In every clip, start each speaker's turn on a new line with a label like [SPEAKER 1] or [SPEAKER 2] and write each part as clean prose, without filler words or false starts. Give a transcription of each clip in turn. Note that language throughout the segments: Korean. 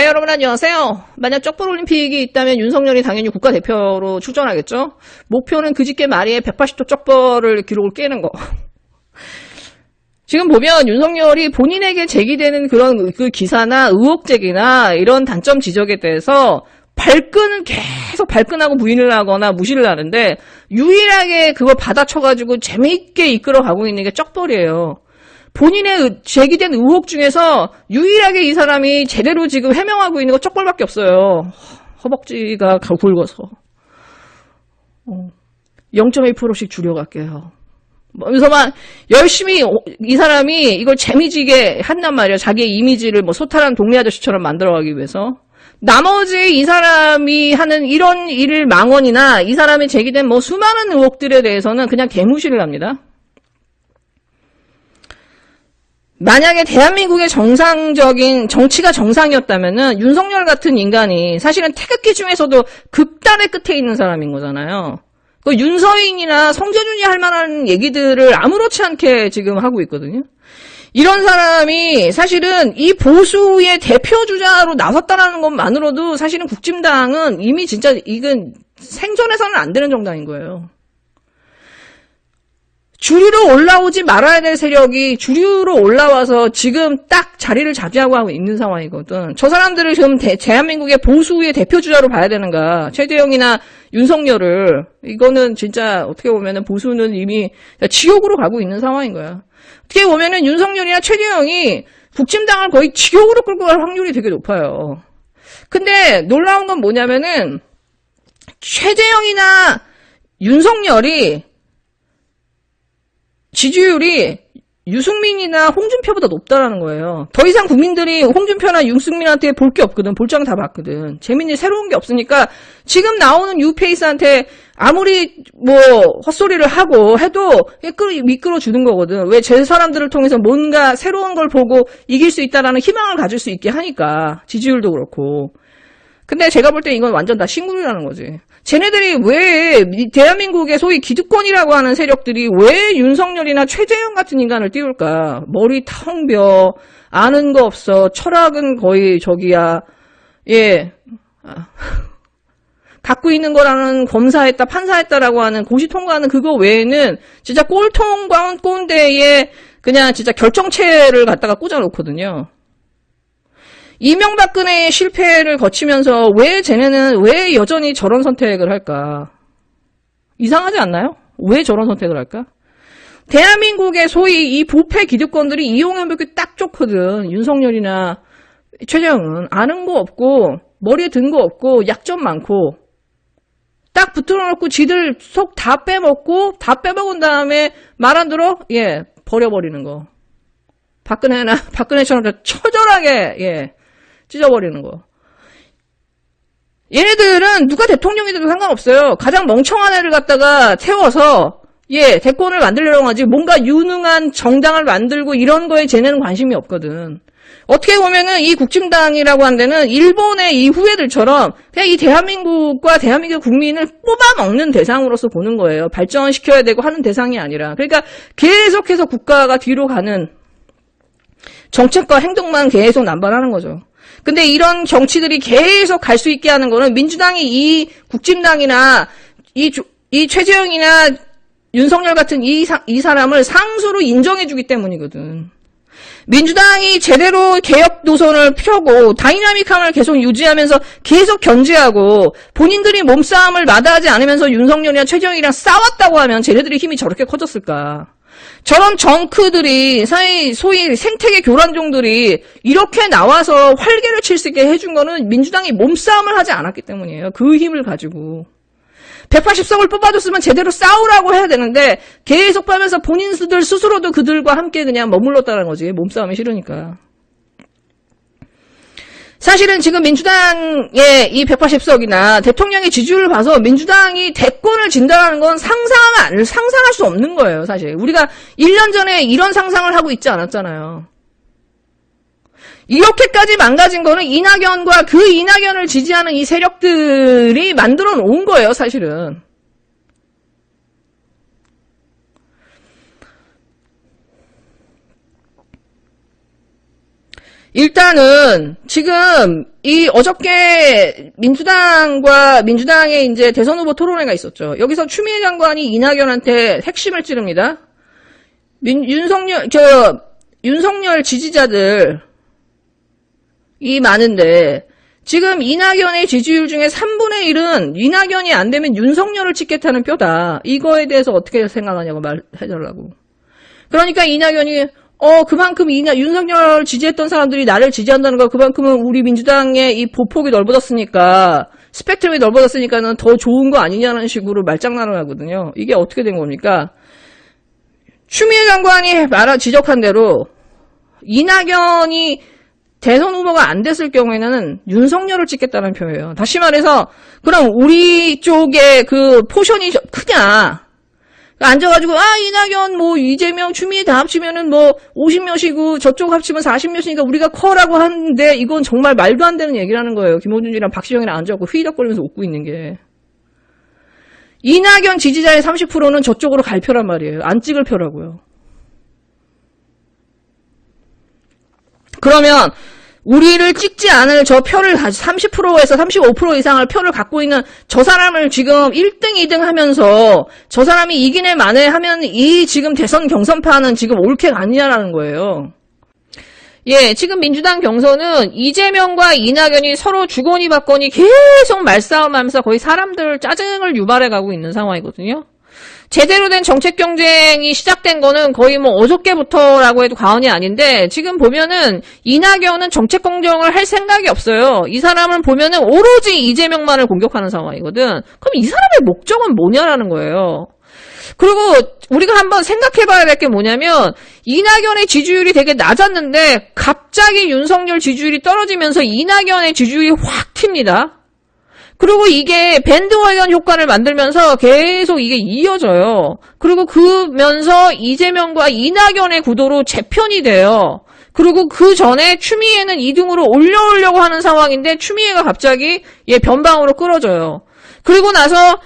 [SPEAKER 1] 네, 여러분 안녕하세요. 만약 쩍벌올림픽이 있다면 윤석열이 당연히 국가대표로 출전하겠죠. 목표는 그저께 말이에 180도 쩍벌을 기록을 깨는 거. 지금 보면 윤석열이 본인에게 제기되는 그런 그 기사나 의혹 제기나 이런 단점 지적에 대해서 계속 발끈하고 부인을 하거나 무시를 하는데 유일하게 그걸 받아쳐가지고 재미있게 이끌어가고 있는 게 쩍벌이에요. 본인의 제기된 의혹 중에서 유일하게 이 사람이 제대로 지금 해명하고 있는 거 쩍벌밖에 없어요. 허벅지가 굵어서. 0.1%씩 줄여갈게요. 그래서 막 열심히 이 사람이 이걸 재미지게 한단 말이에요. 자기의 이미지를 뭐 소탈한 동네 아저씨처럼 만들어가기 위해서. 나머지 이 사람이 하는 이런 일 망언이나 이 사람이 제기된 뭐 수많은 의혹들에 대해서는 그냥 개무시를 합니다. 만약에 대한민국의 정상적인 정치가 정상이었다면은 윤석열 같은 인간이 사실은 태극기 중에서도 극단의 끝에 있는 사람인 거잖아요. 그 윤서인이나 성재준이 할 만한 얘기들을 아무렇지 않게 지금 하고 있거든요. 이런 사람이 사실은 이 보수의 대표주자로 나섰다라는 것만으로도 사실은 국진당은 이미 진짜 이건 생존해서는 안 되는 정당인 거예요. 주류로 올라오지 말아야 될 세력이 주류로 올라와서 지금 딱 자리를 차지하고 있는 상황이거든. 저 사람들을 지금 대한민국의 보수의 대표주자로 봐야 되는가. 최재형이나 윤석열을. 이거는 진짜 어떻게 보면은 보수는 이미 지옥으로 가고 있는 상황인 거야. 어떻게 보면은 윤석열이나 최재형이 국진당을 거의 지옥으로 끌고 갈 확률이 되게 높아요. 근데 놀라운 건 뭐냐면은 최재형이나 윤석열이 지지율이 유승민이나 홍준표보다 높다라는 거예요. 더 이상 국민들이 홍준표나 유승민한테 볼 게 없거든. 볼장 다 봤거든. 재밌는 새로운 게 없으니까 지금 나오는 유페이스한테 아무리 뭐 헛소리를 하고 해도 미끌어 주는 거거든. 왜 제 사람들을 통해서 뭔가 새로운 걸 보고 이길 수 있다라는 희망을 가질 수 있게 하니까 지지율도 그렇고. 근데 제가 볼 때 이건 완전 다 신군이라는 거지. 쟤네들이 왜 대한민국의 소위 기득권이라고 하는 세력들이 왜 윤석열이나 최재형 같은 인간을 띄울까? 머리 텅 벼, 아는 거 없어, 철학은 거의 저기야. 예. 갖고 있는 거라는 검사했다, 판사했다라고 하는 고시 통과하는 그거 외에는 진짜 꼴통과 꼰대에 그냥 진짜 결정체를 갖다가 꽂아놓거든요. 이명박근혜의 실패를 거치면서 왜 쟤네는 왜 여전히 저런 선택을 할까? 이상하지 않나요? 왜 저런 선택을 할까? 대한민국의 소위 이 부패 기득권들이 이용해보기 딱 좋거든. 윤석열이나 최재형은 아는 거 없고 머리에 든 거 없고 약점 많고 딱 붙들어놓고 지들 속 다 빼먹고 다 빼먹은 다음에 말 안 들어? 예, 버려버리는 거. 박근혜처럼 처절하게 예. 찢어버리는 거. 얘네들은 누가 대통령이 돼도 상관없어요. 가장 멍청한 애를 갖다가 태워서 예 대권을 만들려고 하지 뭔가 유능한 정당을 만들고 이런 거에 쟤네는 관심이 없거든. 어떻게 보면은 이 국진당이라고 한 데는 일본의 이 후예들처럼 그냥 이 대한민국과 대한민국 국민을 뽑아먹는 대상으로서 보는 거예요. 발전시켜야 되고 하는 대상이 아니라. 그러니까 계속해서 국가가 뒤로 가는 정책과 행동만 계속 남발하는 거죠. 근데 이런 정치들이 계속 갈 수 있게 하는 거는 민주당이 이 국진당이나 이 최재형이나 윤석열 같은 이 사람을 상수로 인정해주기 때문이거든. 민주당이 제대로 개혁 노선을 펴고 다이나믹함을 계속 유지하면서 계속 견제하고 본인들이 몸싸움을 마다하지 않으면서 윤석열이나 최재형이랑 싸웠다고 하면 쟤네들의 힘이 저렇게 커졌을까. 저런 정크들이 소위 생태계 교란종들이 이렇게 나와서 활개를 칠 수 있게 해준 거는 민주당이 몸싸움을 하지 않았기 때문이에요. 그 힘을 가지고. 180석을 뽑아줬으면 제대로 싸우라고 해야 되는데 계속 빼면서 본인들 스스로도 그들과 함께 그냥 머물렀다는 거지. 몸싸움이 싫으니까. 사실은 지금 민주당의 이 180석이나 대통령의 지지율을 봐서 민주당이 대권을 진다는 건 상상할 수 없는 거예요, 사실. 우리가 1년 전에 이런 상상을 하고 있지 않았잖아요. 이렇게까지 망가진 거는 이낙연과 그 이낙연을 지지하는 이 세력들이 만들어 놓은 거예요, 사실은. 일단은 지금 이 어저께 민주당의 이제 대선 후보 토론회가 있었죠. 여기서 추미애 장관이 이낙연한테 핵심을 찌릅니다. 윤석열 지지자들이 많은데 지금 이낙연의 지지율 중에 3분의 1은 이낙연이 안 되면 윤석열을 찍겠다는 표다. 이거에 대해서 어떻게 생각하냐고 말해달라고. 그러니까 이낙연이 그만큼 윤석열 지지했던 사람들이 나를 지지한다는 거 그만큼은 우리 민주당의 이 보폭이 넓어졌으니까 스펙트럼이 넓어졌으니까는 더 좋은 거 아니냐는 식으로 말장난을 하거든요. 이게 어떻게 된 겁니까? 추미애 장관이 지적한 대로 이낙연이 대선 후보가 안 됐을 경우에는 윤석열을 찍겠다는 표예요. 다시 말해서 그럼 우리 쪽에 그 포션이 크냐? 앉아가지고 이낙연 이재명 추미애 다 합치면은 50몇이고 저쪽 합치면 40몇이니까 우리가 커라고 하는데 이건 정말 말도 안 되는 얘기라는 거예요. 김호준이랑 박시영이랑 앉아갖고 휘덕거리면서 웃고 있는 게. 이낙연 지지자의 30%는 저쪽으로 갈 표란 말이에요. 안 찍을 표라고요. 그러면 우리를 찍지 않을 저 표를 30%에서 35% 이상을 표를 갖고 있는 저 사람을 지금 1등, 2등 하면서 저 사람이 이기네 마네 하면 이 지금 대선 경선판은 지금 올케가 아니냐라는 거예요. 예, 지금 민주당 경선은 이재명과 이낙연이 서로 주거니 받거니 계속 말싸움하면서 거의 사람들 짜증을 유발해가고 있는 상황이거든요. 제대로 된 정책 경쟁이 시작된 거는 거의 어저께부터라고 해도 과언이 아닌데 지금 보면은 이낙연은 정책 공정을 할 생각이 없어요. 이 사람을 보면은 오로지 이재명만을 공격하는 상황이거든. 그럼 이 사람의 목적은 뭐냐라는 거예요. 그리고 우리가 한번 생각해봐야 될 게 뭐냐면 이낙연의 지지율이 되게 낮았는데 갑자기 윤석열 지지율이 떨어지면서 이낙연의 지지율이 확 튑니다. 그리고 이게 밴드와이언 효과를 만들면서 계속 이게 이어져요. 그리고 그러면서 이재명과 이낙연의 구도로 재편이 돼요. 그리고 그 전에 추미애는 2등으로 올려오려고 하는 상황인데 추미애가 갑자기 변방으로 끌어져요. 그리고 나서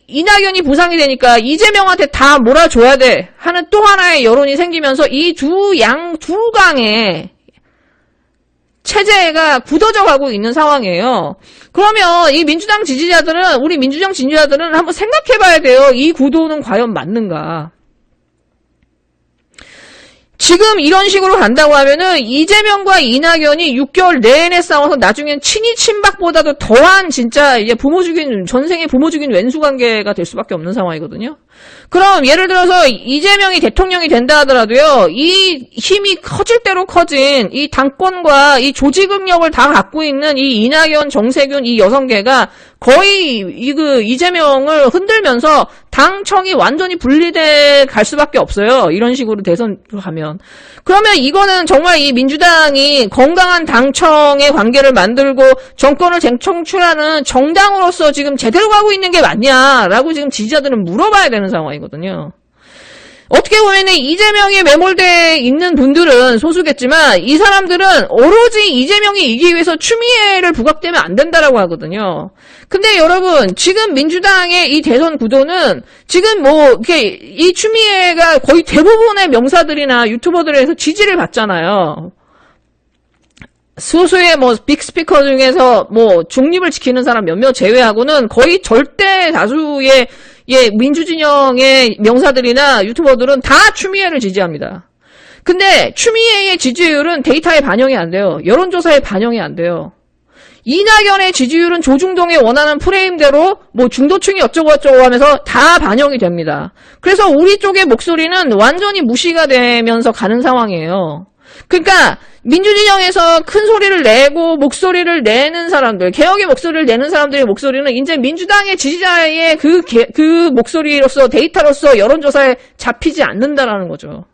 [SPEAKER 1] 이낙연이 부상이 되니까 이재명한테 다 몰아줘야 돼 하는 또 하나의 여론이 생기면서 이 두 강의 체제가 굳어져 가고 있는 상황이에요. 그러면 이 민주당 지지자들은, 우리 민주당 지지자들은 한번 생각해 봐야 돼요. 이 구도는 과연 맞는가? 지금 이런 식으로 간다고 하면은 이재명과 이낙연이 6개월 내내 싸워서 나중엔 친이 친박보다도 더한 진짜 이제 전생에 부모 죽인 왼수 관계가 될 수밖에 없는 상황이거든요. 그럼 예를 들어서 이재명이 대통령이 된다 하더라도요, 이 힘이 커질 대로 커진 이 당권과 이 조직 능력을 다 갖고 있는 이 이낙연, 정세균 이 여성계가 거의 이재명을 흔들면서 당청이 완전히 분리돼 갈 수밖에 없어요. 이런 식으로 대선으로 가면. 그러면 이거는 정말 이 민주당이 건강한 당청의 관계를 만들고 정권을 재청출하는 정당으로서 지금 제대로 가고 있는 게 맞냐라고 지금 지지자들은 물어봐야 되는 상황이거든요. 어떻게 보면 이재명이 매몰돼 있는 분들은 소수겠지만 이 사람들은 오로지 이재명이 이기기 위해서 추미애를 부각되면 안 된다라고 하거든요. 근데 여러분 지금 민주당의 이 대선 구도는 지금 이 추미애가 거의 대부분의 명사들이나 유튜버들에서 지지를 받잖아요. 소수의 빅스피커 중에서 중립을 지키는 사람 몇몇 제외하고는 거의 절대 다수의 민주진영의 명사들이나 유튜버들은 다 추미애를 지지합니다. 근데 추미애의 지지율은 데이터에 반영이 안 돼요. 여론조사에 반영이 안 돼요. 이낙연의 지지율은 조중동이 원하는 프레임대로 중도층이 어쩌고저쩌고 하면서 다 반영이 됩니다. 그래서 우리 쪽의 목소리는 완전히 무시가 되면서 가는 상황이에요. 그러니까 민주진영에서 큰 소리를 내고 목소리를 내는 사람들, 개혁의 목소리를 내는 사람들의 목소리는 이제 민주당의 지지자의 그 목소리로서 데이터로서 여론조사에 잡히지 않는다라는 거죠.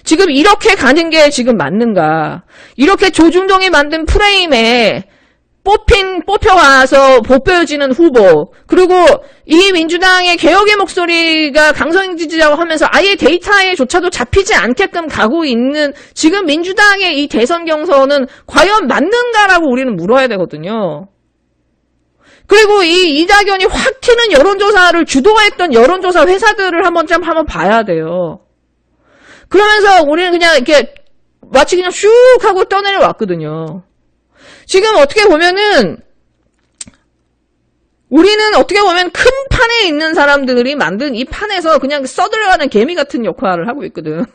[SPEAKER 1] 지금 이렇게 가는 게 지금 맞는가? 이렇게 조중동이 만든 프레임에 뽑혀와서 보여지는 후보, 그리고 이 민주당의 개혁의 목소리가 강성 지지자고 하면서 아예 데이터에조차도 잡히지 않게끔 가고 있는 지금 민주당의 이 대선 경선은 과연 맞는가라고 우리는 물어야 되거든요. 그리고 이 이낙연이 확 튀는 여론조사를 주도했던 여론조사 회사들을 한번 봐야 돼요. 그러면서 우리는 그냥 이렇게 마치 그냥 슉 하고 떠내려왔거든요. 지금 어떻게 보면은 우리는 어떻게 보면 큰 판에 있는 사람들이 만든 이 판에서 그냥 써들어가는 개미 같은 역할을 하고 있거든.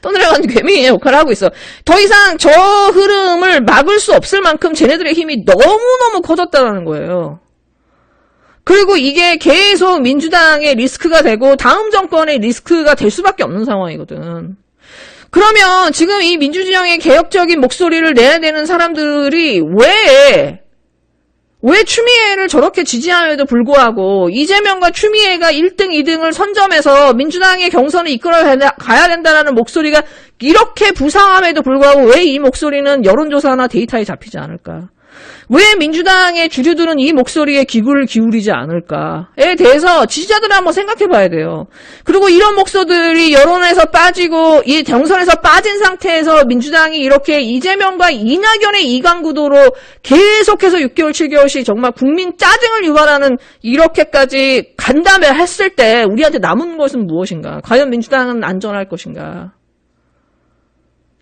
[SPEAKER 1] 떠들어가는 개미 역할을 하고 있어. 더 이상 저 흐름을 막을 수 없을 만큼 쟤네들의 힘이 너무너무 커졌다는 거예요. 그리고 이게 계속 민주당의 리스크가 되고 다음 정권의 리스크가 될 수밖에 없는 상황이거든. 그러면 지금 이 민주진영의 개혁적인 목소리를 내야 되는 사람들이 왜 추미애를 저렇게 지지함에도 불구하고 이재명과 추미애가 1등, 2등을 선점해서 민주당의 경선을 이끌어 가야 된다는 목소리가 이렇게 부상함에도 불구하고 왜 이 목소리는 여론조사나 데이터에 잡히지 않을까? 왜 민주당의 주류들은 이 목소리에 귀를 기울이지 않을까에 대해서 지지자들은 한번 생각해 봐야 돼요. 그리고 이런 목소들이 여론에서 빠지고 이 경선에서 빠진 상태에서 민주당이 이렇게 이재명과 이낙연의 이강구도로 계속해서 6개월, 7개월씩 정말 국민 짜증을 유발하는 이렇게까지 간담회 했을 때 우리한테 남은 것은 무엇인가? 과연 민주당은 안전할 것인가?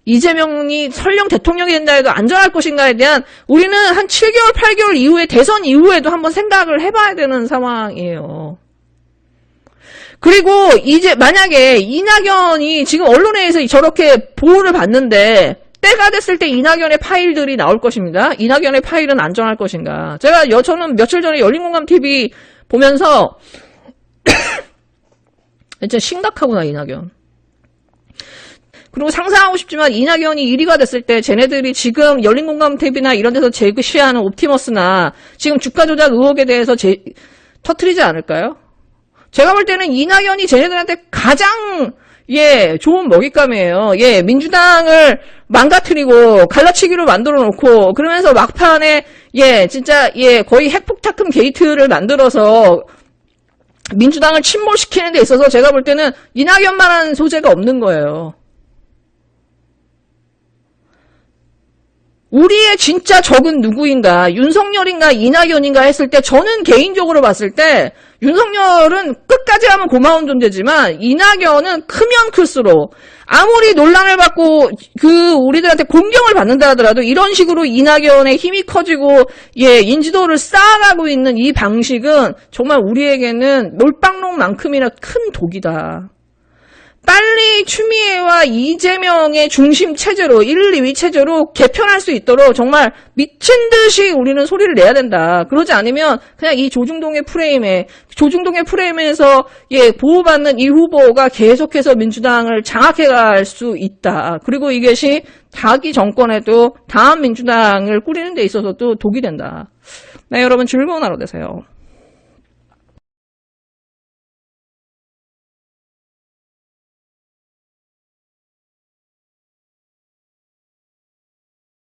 [SPEAKER 1] 이재명이 설령 대통령이 된다 해도 안전할 것인가에 대한 우리는 한 7개월, 8개월 이후에 대선 이후에도 한번 생각을 해봐야 되는 상황이에요. 그리고 이제 만약에 이낙연이 지금 언론에 의해서 저렇게 보호를 받는데 때가 됐을 때 이낙연의 파일들이 나올 것입니다. 이낙연의 파일은 안전할 것인가. 저는 며칠 전에 열린공감TV 보면서 진짜 심각하구나 이낙연. 그리고 상상하고 싶지만 이낙연이 1위가 됐을 때 쟤네들이 지금 열린공감TV나 이런 데서 제시하는 옵티머스나 지금 주가 조작 의혹에 대해서 터뜨리지 않을까요? 제가 볼 때는 이낙연이 쟤네들한테 가장 좋은 먹잇감이에요. 민주당을 망가뜨리고 갈라치기로 만들어 놓고 그러면서 막판에 진짜 거의 핵폭탄급 게이트를 만들어서 민주당을 침몰시키는 데 있어서 제가 볼 때는 이낙연만한 소재가 없는 거예요. 우리의 진짜 적은 누구인가, 윤석열인가 이낙연인가 했을 때 저는 개인적으로 봤을 때 윤석열은 끝까지 하면 고마운 존재지만 이낙연은 크면 클수록 아무리 논란을 받고 우리들한테 공경을 받는다 하더라도 이런 식으로 이낙연의 힘이 커지고 인지도를 쌓아가고 있는 이 방식은 정말 우리에게는 몰빵록만큼이나 큰 독이다. 빨리 추미애와 이재명의 중심 체제로 1, 2위 체제로 개편할 수 있도록 정말 미친 듯이 우리는 소리를 내야 된다. 그러지 않으면 그냥 이 조중동의 프레임에서 보호받는 이 후보가 계속해서 민주당을 장악해갈 수 있다. 그리고 이것이 자기 정권에도 다음 민주당을 꾸리는 데 있어서도 독이 된다. 네, 여러분 즐거운 하루 되세요.